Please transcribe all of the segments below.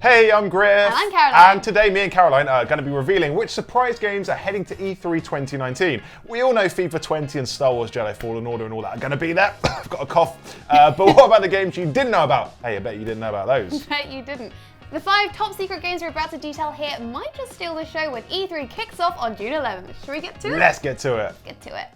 Hey, I'm Griff. And I'm Caroline. And today, me and Caroline are going to be revealing which surprise games are heading to E3 2019. We all know FIFA 20 and Star Wars Jedi Fallen Order and all that are going to be there. I've got a cough. But what about the games you didn't know about? Hey, I bet you didn't know about those. Bet you didn't. The 5 top secret games we're about to detail here might just steal the show when E3 kicks off on June 11th. Should we get to it? Let's get to it. Let's get to it.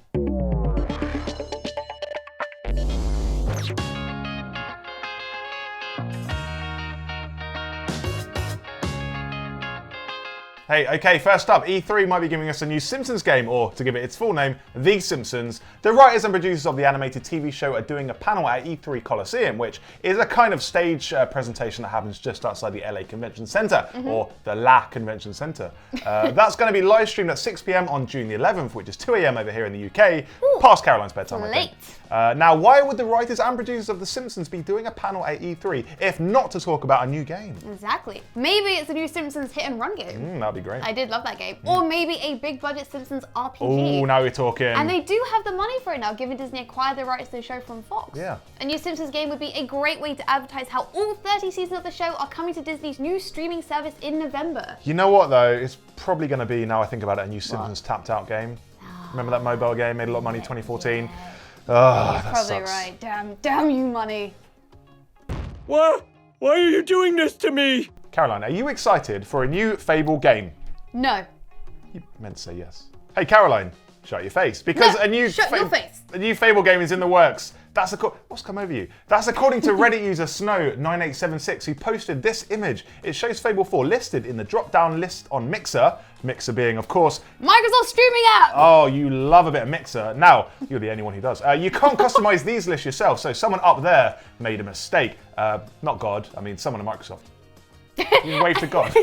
Hey, okay, first up, E3 might be giving us a new Simpsons game, or to give it its full name, The Simpsons. The writers and producers of the animated TV show are doing a panel at E3 Coliseum, which is a kind of stage presentation that happens just outside the LA Convention Center, or the La Convention Center. That's going to be live streamed at 6 p.m. on June the 11th, which is 2 a.m. over here in the UK, past Caroline's bedtime, I think. Now, why would the writers and producers of The Simpsons be doing a panel at E3, if not to talk about a new game? Exactly. Maybe it's a new Simpsons hit and run game. That'd be great. I did love that game. Or maybe a big budget Simpsons RPG. Oh, now we're talking. And they do have the money for it now, given Disney acquired the rights to the show from Fox. Yeah. A new Simpsons game would be a great way to advertise how all 30 seasons of the show are coming to Disney's new streaming service in November. You know what, though? It's probably going to be, now I think about it, a new Simpsons Tapped Out game. Remember that mobile game? Made a lot of money in 2014. Yeah. Oh, that Probably sucks. right. Damn you, money. What? Why are you doing this to me? Caroline, are you excited for a new Fable game? No. You meant to say yes. Hey, Caroline, shut your face. Because No, a new shut your face. A new Fable game is in the works. That's what's come over you? That's according to Reddit user Snow9876, who posted this image. It shows Fable 4 listed in the drop-down list on Mixer. Mixer being, of course, Microsoft streaming app! oh, you love a bit of Mixer. Now, you're the only one who does. You can't customize these lists yourself, so someone up there made a mistake. Not God, I mean someone at Microsoft. You wave to God.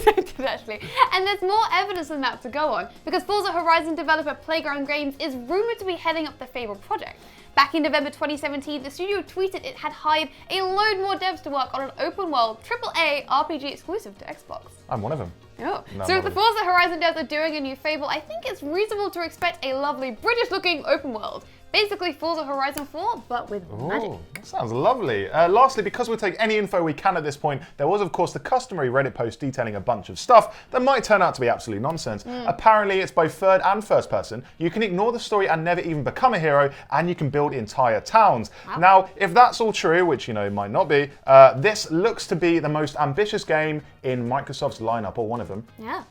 Actually. And there's more evidence than that to go on, because Forza Horizon developer Playground Games is rumored to be heading up the Fable project. Back in November 2017, the studio tweeted it had hired a load more devs to work on an open-world AAA RPG exclusive to Xbox. I'm one of them. Oh. No, So if not the Forza Horizon devs are doing a new Fable, I think it's reasonable to expect a lovely British-looking open world. Basically Forza Horizon 4, but with magic. Oh, that sounds lovely. Lastly, because we'll take any info we can at this point, there was, of course, the customary Reddit post detailing a bunch of stuff that might turn out to be absolute nonsense. Apparently, it's both third and first person. You can ignore the story and never even become a hero, and you can build entire towns. Wow. Now, if that's all true, which, it might not be, this looks to be the most ambitious game in Microsoft's lineup, or one of them. Yeah.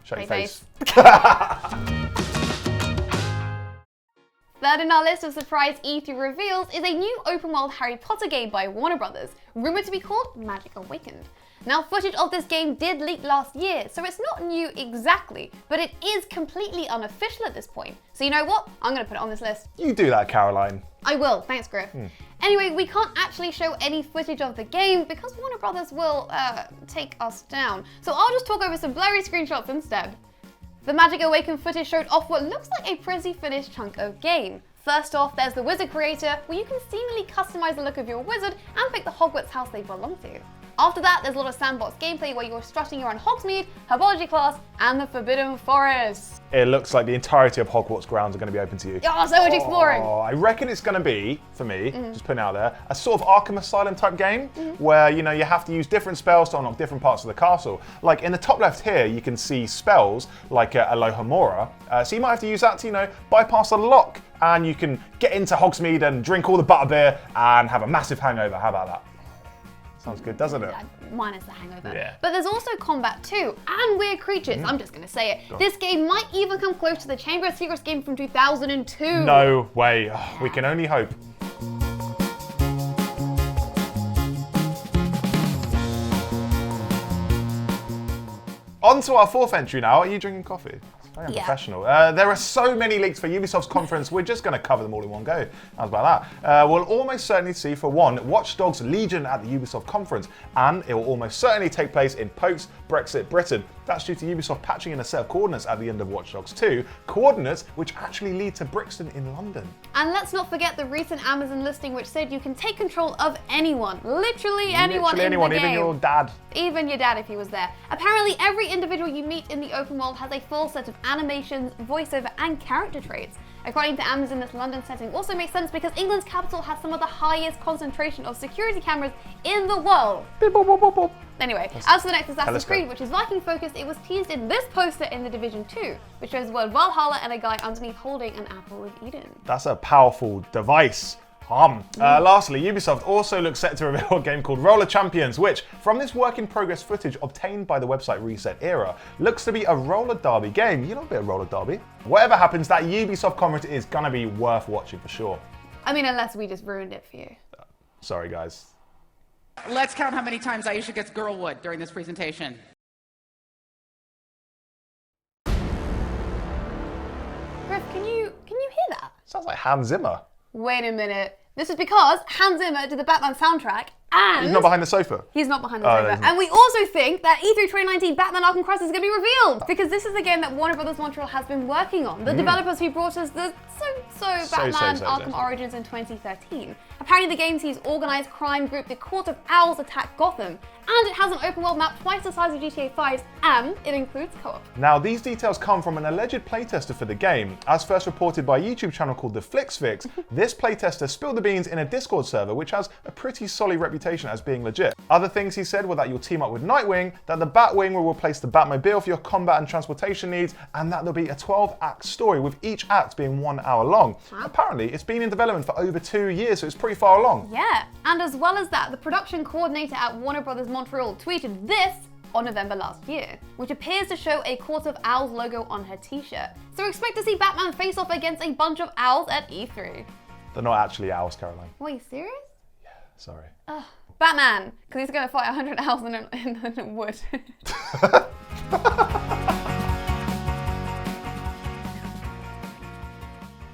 Shut your Great face. Third in our list of surprise E3 reveals is a new open-world Harry Potter game by Warner Brothers, rumored to be called Magic Awakened. Now, footage of this game did leak last year, so it's not new exactly, but it is completely unofficial at this point. So you know what? I'm going to put it on this list. You do that, Caroline. I will, thanks Griff. Anyway, we can't actually show any footage of the game because Warner Brothers will take us down. So I'll just talk over some blurry screenshots instead. The Magic Awakened footage showed off what looks like a pretty finished chunk of game. First off, there's the Wizard Creator, where you can seemingly customize the look of your wizard and pick the Hogwarts house they belong to. After that, there's a lot of sandbox gameplay where you're strutting around Hogsmeade, Herbology class, and the Forbidden Forest. It looks like the entirety of Hogwarts grounds are going to be open to you. Oh, so much exploring! Oh, I reckon it's going to be, for me, just putting it out there, a sort of Arkham Asylum type game where, you have to use different spells to unlock different parts of the castle. Like in the top left here, you can see spells like Alohomora. So you might have to use that to, bypass a lock, and you can get into Hogsmeade and drink all the butterbeer and have a massive hangover. How about that? Sounds good, doesn't it? Minus the hangover. Yeah. But there's also combat too, and weird creatures. I'm just going to say it. This game might even come close to the Chamber of Secrets game from 2002. No way. We can only hope. On to our fourth entry now. Are you drinking coffee? It's very unprofessional. There are so many leaks for Ubisoft's conference, we're just going to cover them all in one go. How's about that? We'll almost certainly see, for one, Watch Dogs Legion at the Ubisoft conference, and it will almost certainly take place in post-Brexit Britain. That's due to Ubisoft patching in a set of coordinates at the end of Watch Dogs 2, coordinates which actually lead to Brixton in London. And let's not forget the recent Amazon listing which said you can take control of anyone, literally anyone in the game. Even your dad. Even your dad if he was there. Apparently every individual you meet in the open world has a full set of animations, voiceover and character traits. According to Amazon, this London setting also makes sense because England's capital has some of the highest concentration of security cameras in the world. Beep, boop, boop, boop, boop. Anyway, as for the next Assassin's Telescope. Creed, which is Viking focused, it was teased in this poster in The Division 2, which shows the word Valhalla and a guy underneath holding an apple of Eden. That's a powerful device. Lastly, Ubisoft also looks set to reveal a game called Roller Champions, which, from this work-in-progress footage obtained by the website Reset Era, looks to be a roller derby game. You know a bit of roller derby. Whatever happens, that Ubisoft conference is gonna be worth watching for sure. I mean, unless we just ruined it for you. Sorry, guys. Let's count how many times Aisha gets Girlwood during this presentation. Griff, can you hear that? Sounds like Hans Zimmer. Wait a minute. This is because Hans Zimmer did the Batman soundtrack and... He's not behind the sofa. He's not behind the Oh, sofa. no, he's not. And we also think that E3 2019 Batman Arkham Crisis is going to be revealed because this is the game that Warner Bros. Montreal has been working on. The developers who brought us the Batman Arkham Origins in 2013. Apparently the game sees organised crime group the Court of Owls attack Gotham, and it has an open world map twice the size of GTA 5's, and it includes co-op. Now, these details come from an alleged playtester for the game. As first reported by a YouTube channel called The FlixFix, this playtester spilled the beans in a Discord server, which has a pretty solid reputation as being legit. Other things he said were that you'll team up with Nightwing, that the Batwing will replace the Batmobile for your combat and transportation needs, and that there'll be a 12-act story, with each act being 1 hour long. Wow. Apparently, it's been in development for over 2 years, so it's pretty far along. Yeah, and as well as that, the production coordinator at Warner Bros. Montreal tweeted this on November last year, which appears to show a Court of Owls logo on her t-shirt. So expect to see Batman face off against a bunch of owls at E3. They're not actually owls, Caroline. Wait, you serious? Sorry. Batman, because he's going to fight 100 owls in a wood.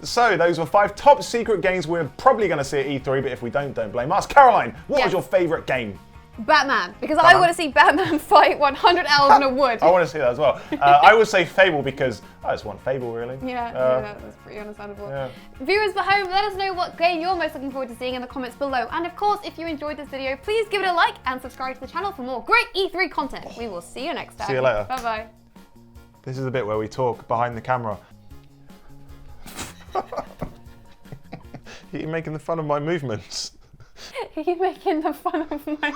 So, those were 5 top secret games we're probably going to see at E3, but if we don't blame us. Caroline, what Yes. was your favourite game? Batman, because I Batman? want to see Batman fight 100 owls in a wood. I want to see that as well. I would say Fable because I just want Fable, really. Yeah, that's pretty understandable. yeah. Viewers at home, let us know what game you're most looking forward to seeing in the comments below. And of course, if you enjoyed this video, please give it a like and subscribe to the channel for more great E3 content. We will see you next time. See you later. Bye-bye. This is the bit where we talk behind the camera. You're making the fun of my movements. Are you making the fun of my